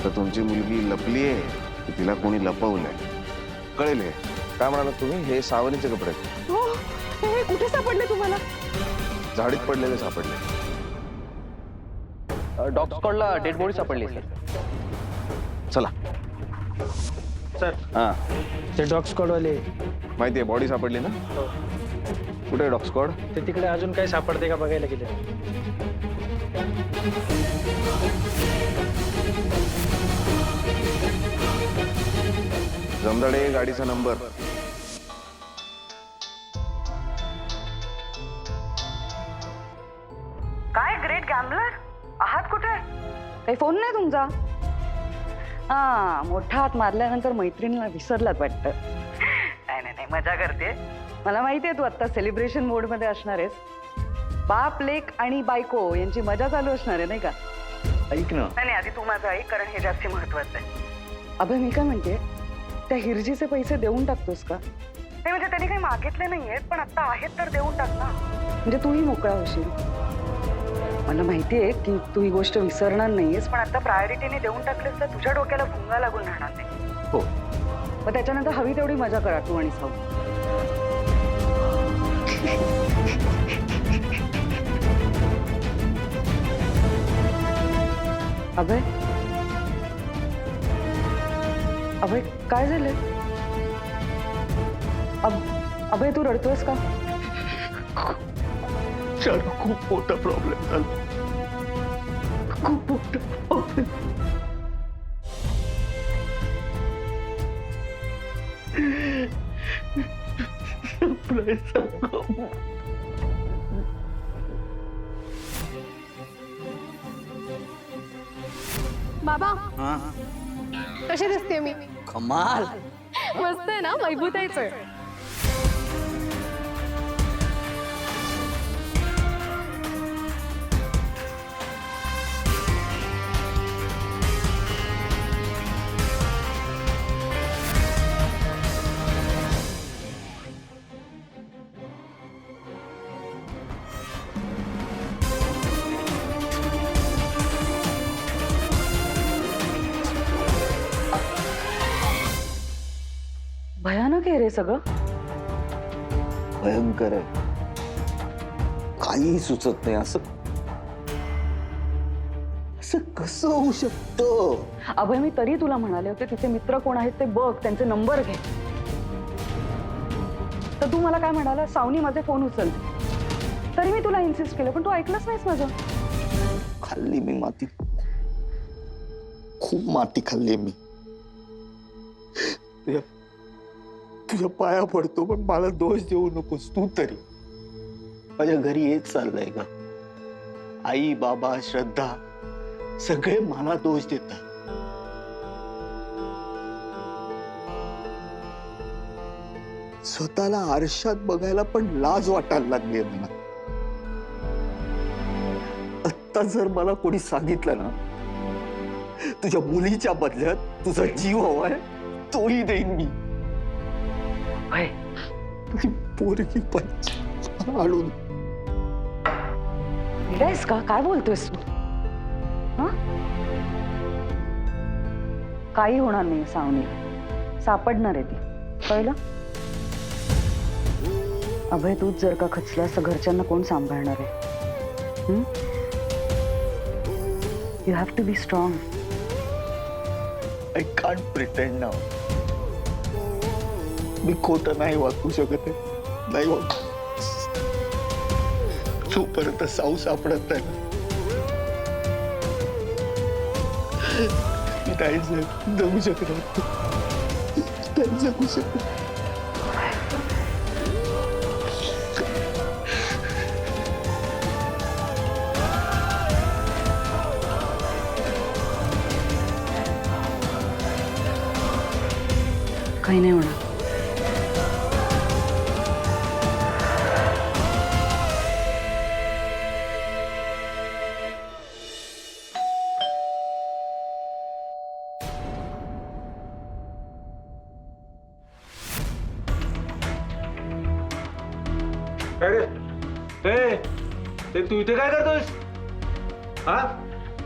तर तुमची मुलगी लपली आहे, तिला कोणी लपवलंय कळेल. हे काय म्हणालात तुम्ही? हे सावनीचे कपडे हो, हे कुठे सापडले तुम्हाला? झाडीत पडलेले सापडले. डॉग स्क्वॉडला डेड बॉडी सापडली सर. चला. सर हा ते डॉग स्क्वॉडवाले माहिती आहे, बॉडी सापडली ना. कुठे आहे डॉग स्क्वॉड? ते तिकडे अजून काही सापडते का बघायला गेले. जमदाडे गाडीचा नंबर. काय ग्रेट गॅम्बलर आहात कुठे? काही फोन नाही तुमचा? हा, मोठा हात मारल्यानंतर मैत्रिणीला विसरलात वाटतं. नाही नाही नाही, मजा करते. मला माहिती आहे तू आता सेलिब्रेशन मोड मध्ये असणार आहेस. बाप लेक आणि बायको यांची मजा चालू असणार आहे नाही का? ऐक ना, नाही आधी तू माझं ऐक, कारण हे जास्त महत्वाचं आहे. अभय मी काय म्हणते, त्या हिरजीचे पैसे देऊन टाकतोस का? नाही म्हणजे त्यांनी काही मागितले नाहीयेत, पण आता आहेत तर देऊन टाक ना, म्हणजे तूही मोकळा होशील. मला माहितीये की तू ही गोष्ट विसरणार नाहीयेस, पण आता प्रायोरिटीने देऊन टाकलेस तर तुझ्या डोक्याला भुंगा लागून राहणार नाही. हो मग त्याच्यानंतर हवी तेवढी मजा करा तू आणि साऊ. अभय, अभय काय झालंय? अभय तू रडतोयस का? खूप मोठा प्रॉब्लेम झाला. खूप मोठा प्रॉब्लेम. बाबा कशी दिसते मी? कमाल. मस्त आहे ना, मैबूतायचं. भयानक आहे रे सगळं. भयंकर आहे. काही सुचत नाही. असं असं कसं होऊ शकतं? अभय मी तरी तुला म्हणाले होते तिचे मित्र कोण आहेत ते बघ, त्यांचे नंबर घे. तर तू मला काय म्हणाला, सावनी माझे फोन उचल. तरी मी तुला इन्सिस्ट केलं, पण तू ऐकलंच नाहीस माझं. खाल्ली मी माती. खूप माती खाल्ली मी. तुझ्या पाया पडतो, पण मला दोष देऊ नकोस तू तरी. माझ्या घरी हेच चाललंय का? आई बाबा श्रद्धा सगळे मला दोष देतात. स्वतःला आरशात बघायला पण लाज वाटायला लागली मला. आत्ता जर मला कोणी सांगितलं ना तुझ्या मुलीच्या बदल्यात तुझा जीव हवाय, तोही देईन मी. तुझी पोरगी पाहिजे आणून. वेडायस का? काय बोलतोयस तू? हा? काही होणार नाही सावनी, सापडणार आहे ती, कळलं? अभय तूच जर का खचलास तर घरच्यांना कोण सांभाळणार आहे? You have to be strong. I can't pretend now. मी खोटं नाही वागू शकत आहे. नाही वागू. जोपर्यंत साऊ सापडत नाही मी नाही जगू शकत. नाही जगू शकत. काही नाही होणार. ते तू इथे काय करतोस? हा,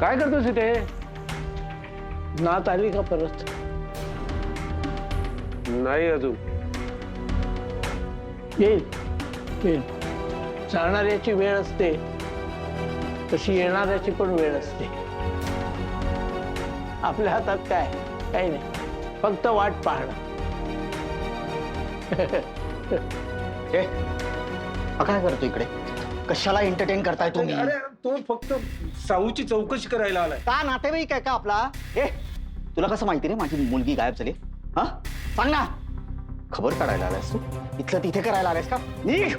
काय करतोस इथे? नात आली का परत? नाही अजून. येईल येईल. जाणाऱ्याची वेळ असते तशी येणाऱ्याची पण वेळ असते. आपल्या हातात काय? काही नाही, फक्त वाट पाहणं. काय करतो इकडे? कशाला एंटरटेन करताय तुम्ही? अरे तो फक्त साऊची चौकशी करायला आलाय. का नातेवाईक आहे का आपला? तुला कसं माहिती रे माझी मुलगी गायब झाली? हा, सांग ना. खबर काढायला आलायस तू? इथलं तिथे करायला आलायस का? निघ.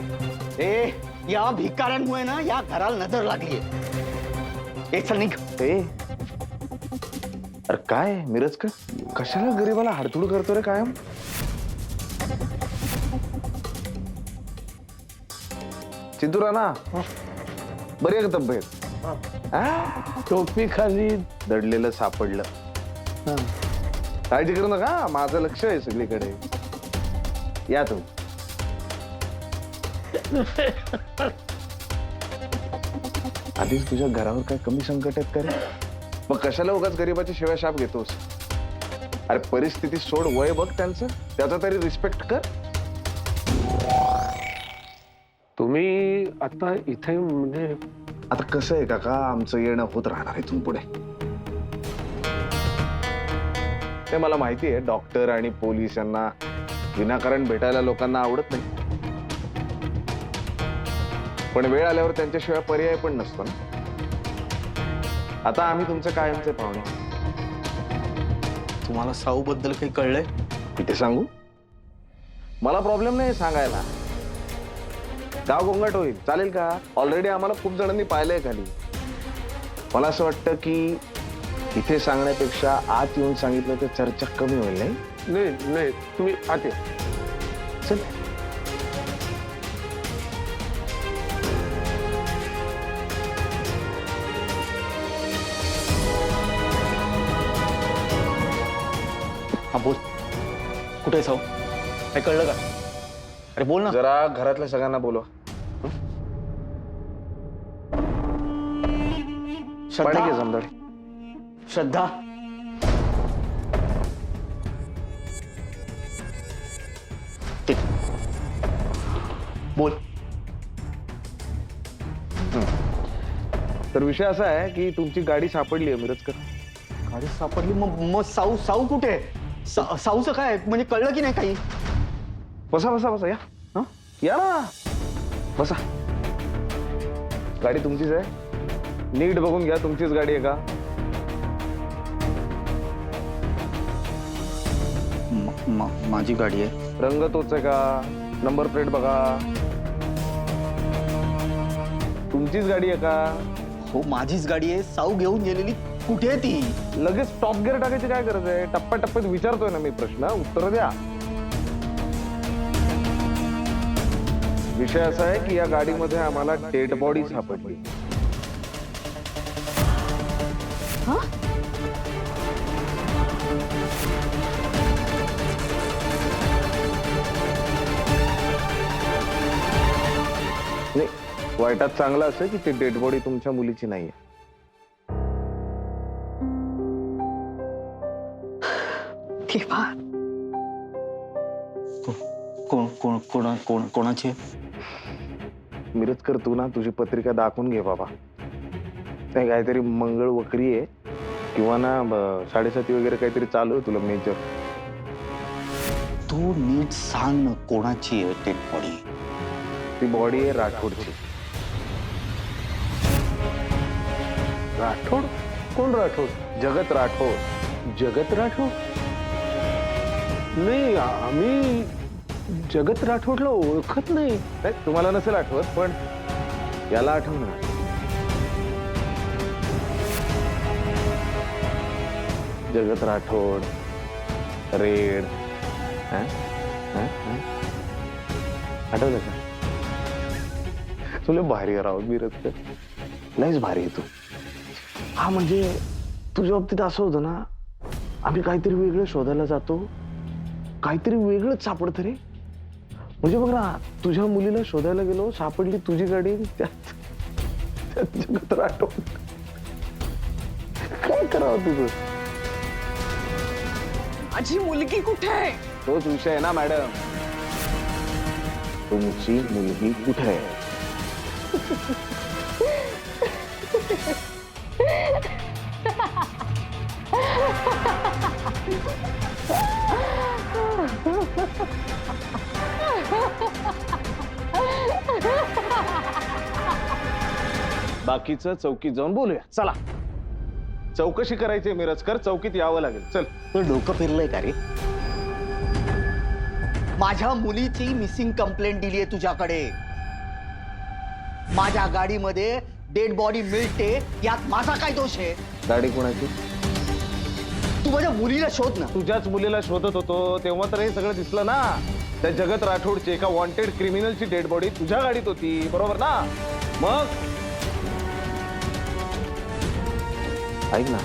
या भिकाऱ्यांमुळे ना या घराला नजर लागलीये. चल निघ. अरे काय मिरज का कशाला गरीबाला हाडतूड करतो रे कायम? चितुरा ना बरी आहे का तब्येत? टोपी खाली दडलेलं सापडलं. काळजी करू नका, माझं लक्ष आहे सगळीकडे. या तुम्ही. आधीच तुझ्या घरावर काय कमी संकट आहेत का रे? मग कशाला उगाच गरीबाची शिव्या शाप घेतोस? अरे परिस्थिती सोड, वय बघ त्यांचं, त्याचा तरी रिस्पेक्ट कर. तुम्ही आता इथे म्हणजे आता कसं आहे काका, आमचं येणं होत राहणार इथून पुढे. ते मला माहिती आहे, डॉक्टर आणि पोलीस यांना विनाकारण भेटायला लोकांना आवडत नाही, पण वेळ आल्यावर त्यांच्याशिवाय पर्याय पण नसतो ना. आता आम्ही तुमचे कायमचे पाहुणे. तुम्हाला साऊ बद्दल काही कळलंय? इथे सांगू? मला प्रॉब्लेम नाही सांगायला. गाव गोंगाट होईल, चालेल का? ऑलरेडी आम्हाला खूप जणांनी पाहिलंय खाली. मला असं वाटतं की इथे सांगण्यापेक्षा आत येऊन सांगितलं तर चर्चा कमी होईल. नाही नाही तुम्ही आत या. चल. हा बोल. कुठे साऊ? काय कळलं का? अरे बोल ना. जरा घरातल्या सगळ्यांना बोलवा. पाणी घे समजा. श्रद्धा, बोल. तर विषय असा आहे की तुमची गाडी सापडली आहे मिरजकर. गाडी सापडली? मग साऊ साऊ कुठे? साऊचं काय म्हणजे कळलं की नाही काही? बसा बसा बसा, या. हा, या ना, बसा. गाडी तुमचीच आहे, नीट बघून घ्या. तुमचीच गाडी आहे का? माझी गाडी आहे. रंग तोच आहे का? नंबर प्लेट बघा. तुमचीच गाडी आहे का? हो माझीच गाडी आहे. साऊ घेऊन गेलेली. कुठे आहे ती? लगेच टॉप गिअर टाकायची काय गरज आहे? टप्प्याटप्प्यात विचारतोय ना मी प्रश्न, उत्तर द्या. विषय असा आहे की या गाडीमध्ये आम्हाला डेड बॉडी सापडली. नाही, वाईटात चांगलं असं की ती डेड बॉडी तुमच्या मुलीची नाहीये. कोणाचे? मिरजकर तू ना तुझी पत्रिका दाखवून घे बाबा. नाही काहीतरी मंगळ वक्री आहे किंवा ना 7:30 वगैरे काहीतरी चालू आहे तुला मेजर. तू नीट सांग ना, कोणाची आहे डेड बॉडी? ती बॉडी आहे राठोडची. राठोड? कोण राठोड? जगत राठोड. जगत राठोड? नाही, आम्ही जगत राठोडला ओळखत नाही. नाही तुम्हाला नसेल आठवत, पण याला आठवणार. जगत राठोड, रेड. आठवलं का? तुला भारी राहू मिरजकर, लयच भारी आहे तू. हा म्हणजे तुझ्या बाबतीत असं होतं ना, आम्ही काहीतरी वेगळं शोधायला जातो, काहीतरी वेगळंच सापडतं रे. म्हणजे बघ ना, तुझ्या मुलीला शोधायला गेलो, सापडली तुझी गाडी. त्यात जगत राठोड. काय करावं तुझं? माझी मुलगी कुठे आहे? तोच विषय आहे ना मॅडम, तुमची मुलगी कुठे आहे? बाकीचं चौकीत जाऊन बोलूया. चला, चौकशी करायची मिरजकर, चौकीत यावं लागेल. चल. तर डोकं फिरलंय का रे? माझ्या मुलीची मिसिंग कंप्लेंट दिली आहे तुझ्याकडे. माझ्या गाडीमध्ये डेड बॉडी मिळते, यात माझा काय दोष आहे? गाडी कोणाची? तू माझ्या मुलीला शोध ना. तुझ्याच मुलीला शोधत होतो तेव्हा तर हे सगळं दिसलं ना. त्या जगत राठोडची एका वॉन्टेड क्रिमिनलची डेड बॉडी तुझ्या गाडीत होती, बरोबर ना? मग ऐक ना,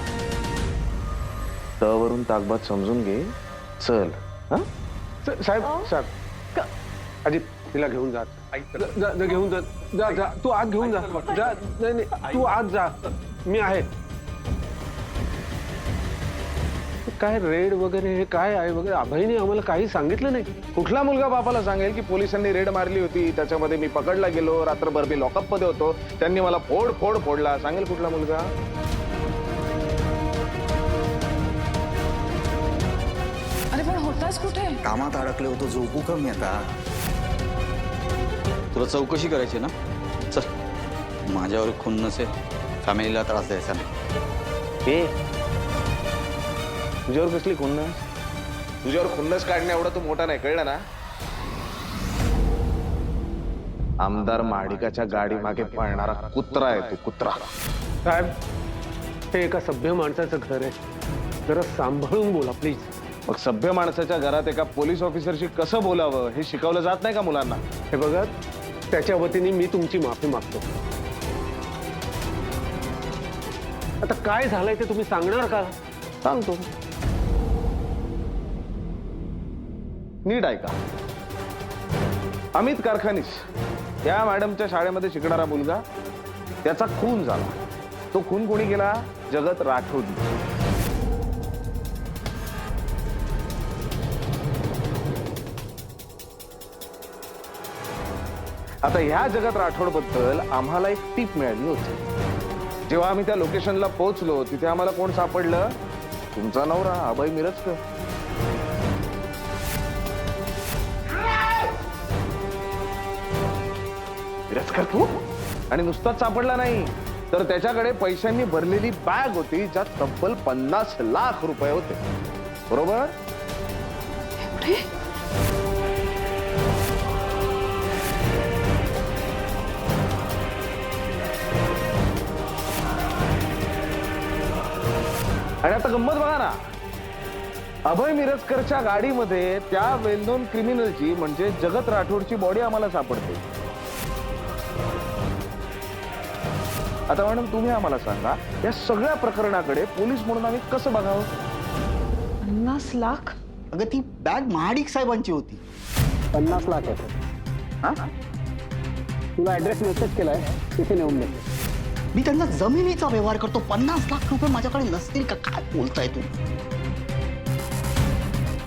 तवरून ताकबाद समजून घे. चल. हा? साहेब साहेब अजित तिला घेऊन जा. जा जा, घेऊन जा. जा जा, तू आत घेऊन जा. जा. नाही नाही, तू आत जा, मी आहे. काय रेड वगैरे हे काय आहे वगैरे, अभयने आम्हाला काही सांगितलं नाही. कुठला मुलगा बापाला सांगेल की पोलिसांनी रेड मारली होती, त्याच्यामध्ये मी पकडला गेलो, रात्रभर मी लॉकअप मध्ये होतो, त्यांनी मला फोडला? सांगेल कुठला मुलगा? अरे पण होताच कुठे? कामात अडकले होतो, झोपू का मी आता? तुला चौकशी करायची ना? चल, माझ्यावर खून नसेल, फॅमिलीला त्रास द्यायचा नाही. हे तुझ्यावर कसली खुन्नस? तुझ्यावर खुन्नस काढणे एवढा तू मोठा नाही, कळलं ना? आमदार महाडिकाच्या गाडी मागे पळणारा कुत्रा आहे तू, कुत्रा. साहेब, हे एका सभ्य माणसाचं घर आहे, जरा सांभाळून बोला प्लीज. मग सभ्य माणसाच्या घरात एका पोलीस ऑफिसरशी कसं बोलावं हे शिकवलं जात नाही का मुलांना? हे बघा, त्याच्या वतीने मी तुमची माफी मागतो. आता काय झालंय ते तुम्ही सांगणार का? सांगतो, नीट ऐका. अमित कारखानीस या मॅडमच्या शाळेमध्ये शिकणारा मुलगा, त्याचा खून झाला. तो खून कोणी केला? जगत राठोड. आता ह्या जगत राठोड बद्दल आम्हाला एक टीप मिळाली होती. जेव्हा आम्ही त्या लोकेशनला पोहोचलो, तिथे आम्हाला कोण सापडलं? तुमचा नवरा अभय मिरजकर. मिरजकर तू? आणि नुसताच सापडला नाही, तर त्याच्याकडे पैशांनी भरलेली बॅग होती, ज्यात तब्बल 50 लाख रुपये होते, बरोबर? आणि आता गंमत बघा ना, अभय मिरजकरच्या गाडीमध्ये त्या वेल नोन क्रिमिनलची म्हणजे जगत राठोडची बॉडी आम्हाला सापडते. आता मॅडम तुम्ही आम्हाला सांगा, या सगळ्या प्रकरणाकडे पोलीस म्हणून आम्ही कसं बघावं? 50 लाख? अगं ती बॅग महाडिक साहेबांची होती. 50 लाख आहे. तुला ऍड्रेस मेसेज केलाय, तिथे नेऊन दे. मी त्यांना जमिनीचा व्यवहार करतो, 50 लाख रुपये माझ्याकडे नसतील का? काय बोलताय तू?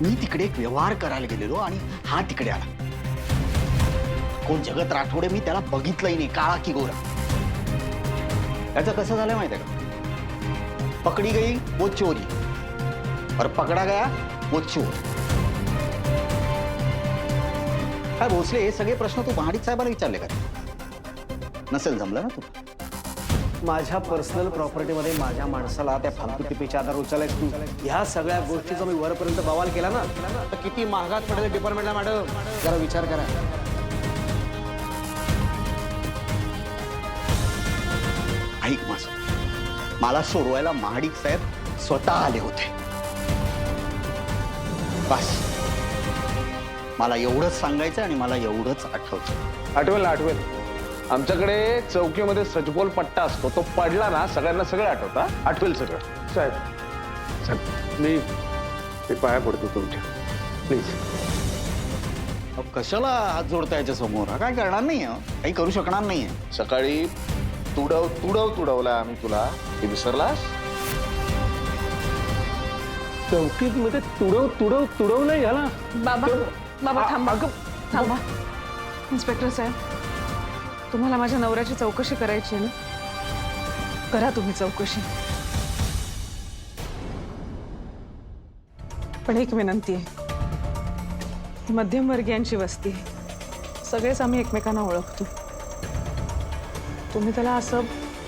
मी तिकडे एक व्यवहार करायला गेलेलो आणि हा तिकडे आला. कोण जगत राठोडे? मी त्याला बघितलंही नाही, काळा की गोरा. याचं कसं झालंय माहितीये का? पकडी गई वो चोरी और पकडा गया वो चोर. काय भोसले, हे सगळे प्रश्न तू महाडिक साहेबांना विचारले का? नसेल जमलं ना तू. माझ्या पर्सनल प्रॉपर्टीमध्ये माझ्या माणसाला त्या फालतू टिपीच्या आधार उचलायच तू. ह्या सगळ्या गोष्टीचा मी वरपर्यंत बवाल केला ना, तर किती महागात पडेल डिपार्टमेंटला. मॅडम जरा विचार करा. ऐक माझं, मला सोडवायला महाडिक साहेब स्वतः आले होते. बस मला एवढंच सांगायचं आणि मला एवढंच आठवतं. आठवेल. आमच्याकडे चौकीमध्ये सजबोल पट्टा असतो, तो पडला ना सगळ्यांना सगळं आठवतं. आठवेल सगळं. साहेब, मी पाया पडतो तुमच्या, प्लीज. कशाला हात जोडता याच्या समोर? हा काय करणार नाही, काही करू शकणार नाहीये. सकाळी तुडवला आम्ही तुला, हे विसरलास? चौकीत मध्ये तुडवलंय याला. बाबा बाबा थांबा थांबा. इन्स्पेक्टर साहेब, तुम्हाला माझ्या नवऱ्याची चौकशी करायची आहे ना? करा तुम्ही चौकशी. पण एक विनंती आहे, ही मध्यमवर्गीयांची वस्ती आहे. सगळेच आम्ही एकमेकांना ओळखतो. तुम्ही त्याला असं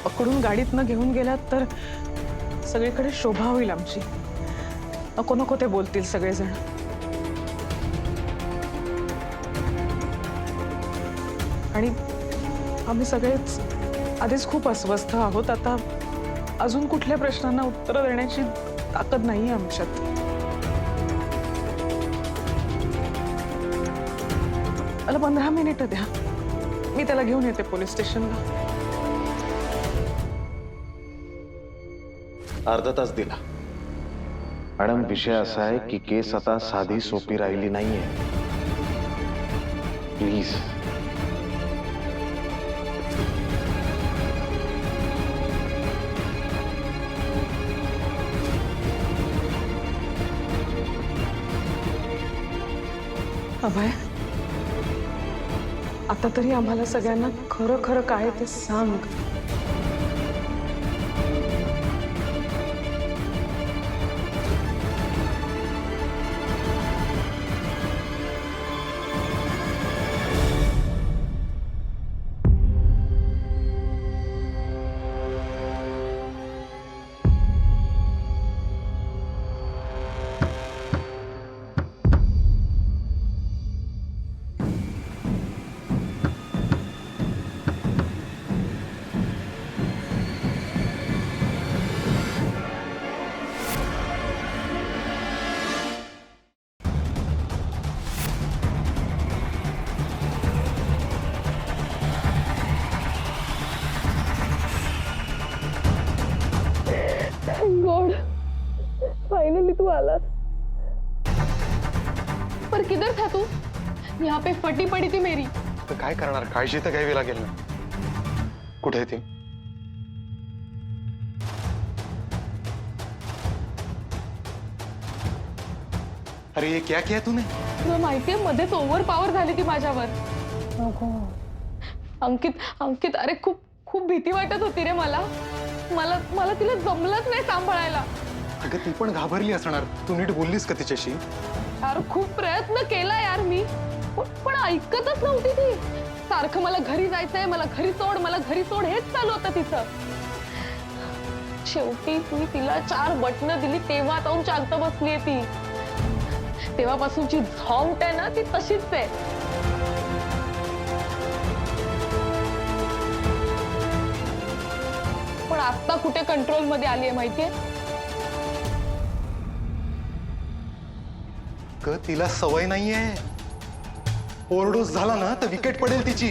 पकडून गाडीत न घेऊन गेलात तर सगळीकडे शोभा होईल आमची. नको नको ते बोलतील सगळेजण. आणि आम्ही सगळेच आधीच खूप अस्वस्थ आहोत. आता अजून कुठल्या प्रश्नांना उत्तरं देण्याची ताकद नाही आमच्यात. मला 15 मिनिटं द्या, मी त्याला घेऊन येते पोलीस स्टेशनला. अर्धा तास दिला. मॅडम, विषय असा आहे की केस आता साधी सोपी राहिली नाहीये. प्लीज. अभय, आता तरी आम्हाला सगळ्यांना खरं खरं काय ते सांग. गॉड, फाइनली तू आलास. पर किधर था तू? यहाँ पे फटी पड़ी थी मेरी. तर काय करणार, काळजी तर घ्यावी लागेल ना. कुठे आहे ती? अरे ये क्या किया तूने? तुला माहितीये मध्येच ओव्हर पॉवर झाली ती माझ्यावर. अंकित अरे खूप खूप भीती वाटत होती रे मला. मला तिला जमलंच नाही सांभाळायला. अगं ती पण घाबरली असणार. तू नीट बोललीस का तिच्याशी? यार खूप प्रयत्न केला यार मी, पण ऐकतच नव्हती ती. सारखं मला घरी जायचंय, मला घरी सोड हेच चालू होतं तिचं. शेवटी मी तिला 4 बटणं दिली तेव्हा जाऊन शांत बसलीये ती. तेव्हापासूनची झॉम्ट आहे ना ती तशीच आहे. पण आता कुठे कंट्रोल मध्ये आलीये माहितीये? ग तिला सवय नाहीये. ओव्हरडोस झाला ना तर विकेट पडेल तिची.